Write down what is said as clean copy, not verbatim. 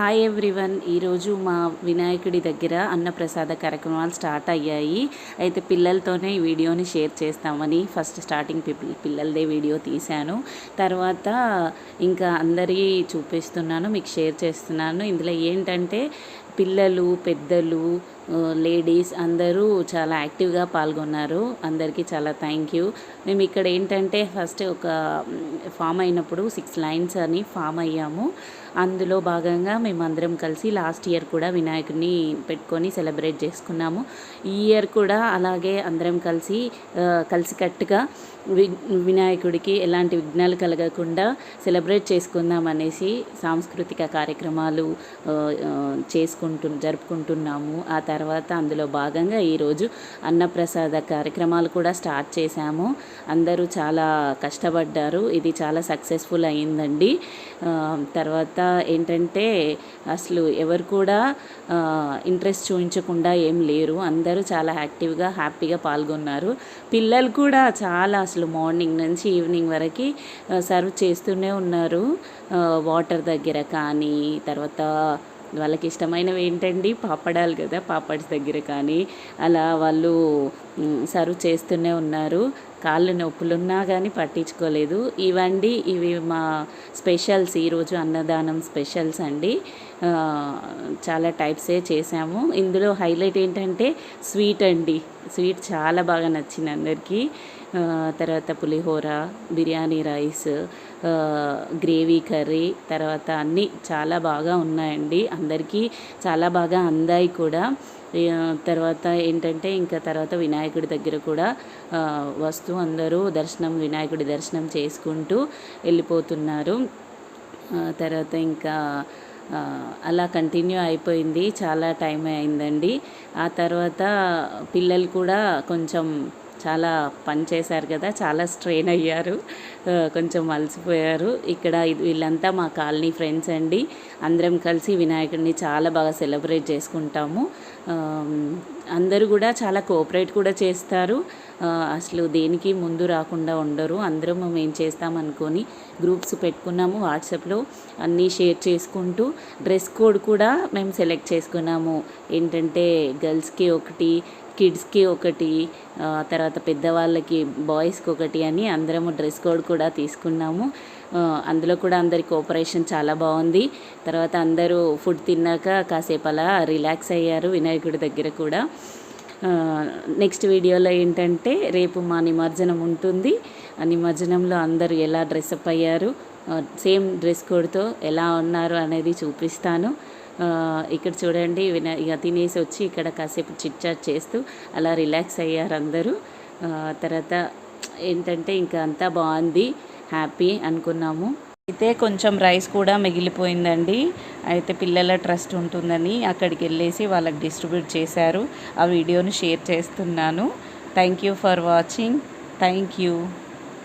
Hi everyone. ఈరోజు మా వినాయకుడి దగ్గర అన్నప్రసాద కార్యక్రమాలు స్టార్ట్ అయ్యాయి. అయితే పిల్లలతోనే ఈ వీడియోని షేర్ చేస్తామని ఫస్ట్ స్టార్టింగ్ పిల్లలదే వీడియో తీశాను. తర్వాత ఇంకా అందరి చూపిస్తున్నాను, మీకు షేర్ చేస్తున్నాను. ఇందులో ఏంటంటే పిల్లలు, పెద్దలు, లేడీస్ అందరూ చాలా యాక్టివ్గా పాల్గొన్నారు. అందరికీ చాలా థ్యాంక్ యూ. మేము ఇక్కడ ఏంటంటే ఫస్ట్ ఒక ఫామ్ అయినప్పుడు 6 లైన్స్ అని ఫామ్ అయ్యాము. అందులో భాగంగా మేమందరం కలిసి లాస్ట్ ఇయర్ కూడా వినాయకుడిని పెట్టుకొని సెలబ్రేట్ చేసుకున్నాము. ఈ ఇయర్ కూడా అలాగే అందరం కలిసికట్టుగా వినాయకుడికి ఎలాంటి విఘ్నాలు కలగకుండా సెలబ్రేట్ చేసుకుందాం అనేసి సాంస్కృతిక కార్యక్రమాలు జరుపుకుంటున్నాము. ఆ తర్వాత అందులో భాగంగా ఈరోజు అన్నప్రసాద కార్యక్రమాలు కూడా స్టార్ట్ చేశాము. అందరూ చాలా కష్టపడ్డారు. ఇది చాలా సక్సెస్ఫుల్ అయ్యిందండి. తర్వాత ఏంటంటే అసలు ఎవరు కూడా ఇంట్రెస్ట్ చూపించకుండా ఏం లేరు. అందరూ చాలా యాక్టివ్గా హ్యాపీగా పాల్గొన్నారు. పిల్లలు కూడా చాలా అసలు మార్నింగ్ నుంచి ఈవినింగ్ వరకు సర్వ్ చేస్తూనే ఉన్నారు. వాటర్ దగ్గర కానీ, తర్వాత వాళ్ళకి ఇష్టమైనవి ఏంటండి పాపడాలు కదా, పాపడ్స్ దగ్గర కానీ అలా వాళ్ళు సర్వ్ చేస్తూనే ఉన్నారు. కాళ్ళు నొప్పులున్నా కానీ పట్టించుకోలేదు. ఇవి మా స్పెషల్స్, ఈరోజు అన్నదానం స్పెషల్స్ అండి. చాలా టైప్సే చేసాము. ఇందులో హైలైట్ ఏంటంటే స్వీట్ అండి. స్వీట్ చాలా బాగా నచ్చింది అందరికీ. తర్వాత పులిహోర, బిర్యానీ రైస్, గ్రేవీ కర్రీ, తర్వాత అన్నీ చాలా బాగా ఉన్నాయండి. అందరికీ చాలా బాగా అందాయి కూడా. తర్వాత ఏంటంటే ఇంకా తర్వాత వినాయకుడి దగ్గర కూడా అందరూ వినాయకుడి దర్శనం చేసుకుంటూ వెళ్ళిపోతున్నారు. తర్వాత ఇంకా అలా కంటిన్యూ అయిపోయింది. చాలా టైం అయిందండి. ఆ తర్వాత పిల్లలు కూడా కొంచెం చాలా పని చేశారు కదా, చాలా స్ట్రెయిన్ అయ్యారు, కొంచెం అలసిపోయారు. ఇక్కడ వీళ్ళంతా మా కాలనీ ఫ్రెండ్స్ అండి. అందరం కలిసి వినాయకుడిని చాలా బాగా సెలబ్రేట్ చేసుకుంటాము. అందరూ కూడా చాలా కోఆపరేట్ కూడా చేస్తారు. అసలు దేనికి ముందు రాకుండా ఉండరు. అందరం మేము చేస్తామనుకొని గ్రూప్స్ పెట్టుకున్నాము. వాట్సాప్లో అన్నీ షేర్ చేసుకుంటూ డ్రెస్ కోడ్ కూడా మేము సెలెక్ట్ చేసుకున్నాము. ఏంటంటే గర్ల్స్కి ఒకటి, కిడ్స్కి ఒకటి, తర్వాత పెద్దవాళ్ళకి బాయ్స్కి ఒకటి అని అందరము డ్రెస్ కోడ్ కూడా తీసుకున్నాము. అందులో కూడా అందరి కోఆపరేషన్ చాలా బాగుంది. తర్వాత అందరూ ఫుడ్ తిన్నాక కాసేపు అలా రిలాక్స్ అయ్యారు వినాయకుడి దగ్గర కూడా. నెక్స్ట్ వీడియోలో ఏంటంటే రేపు మా నిమజ్జనం ఉంటుంది. ఆ నిమజ్జనంలో అందరూ ఎలా డ్రెస్అప్ అయ్యారు, సేమ్ డ్రెస్ కోడ్తో ఎలా ఉన్నారు అనేది చూపిస్తాను. ఇక్కడ చూడండి, ఇక తినేసి వచ్చి ఇక్కడ కాసేపు చిట్ చాట్ చేస్తూ అలా రిలాక్స్ అయ్యారు అందరూ. తర్వాత ఏంటంటే ఇంకా అంతా బాగుంది, హ్యాపీ అనుకున్నాము. అయితే కొంచెం రైస్ కూడా మిగిలిపోయిందండి. అయితే పిల్లల ట్రస్ట్ ఉంటుందని అక్కడికి వెళ్ళేసి వాళ్ళకి డిస్ట్రిబ్యూట్ చేశారు. ఆ వీడియోని షేర్ చేస్తున్నాను. Thank you for watching. Thank you.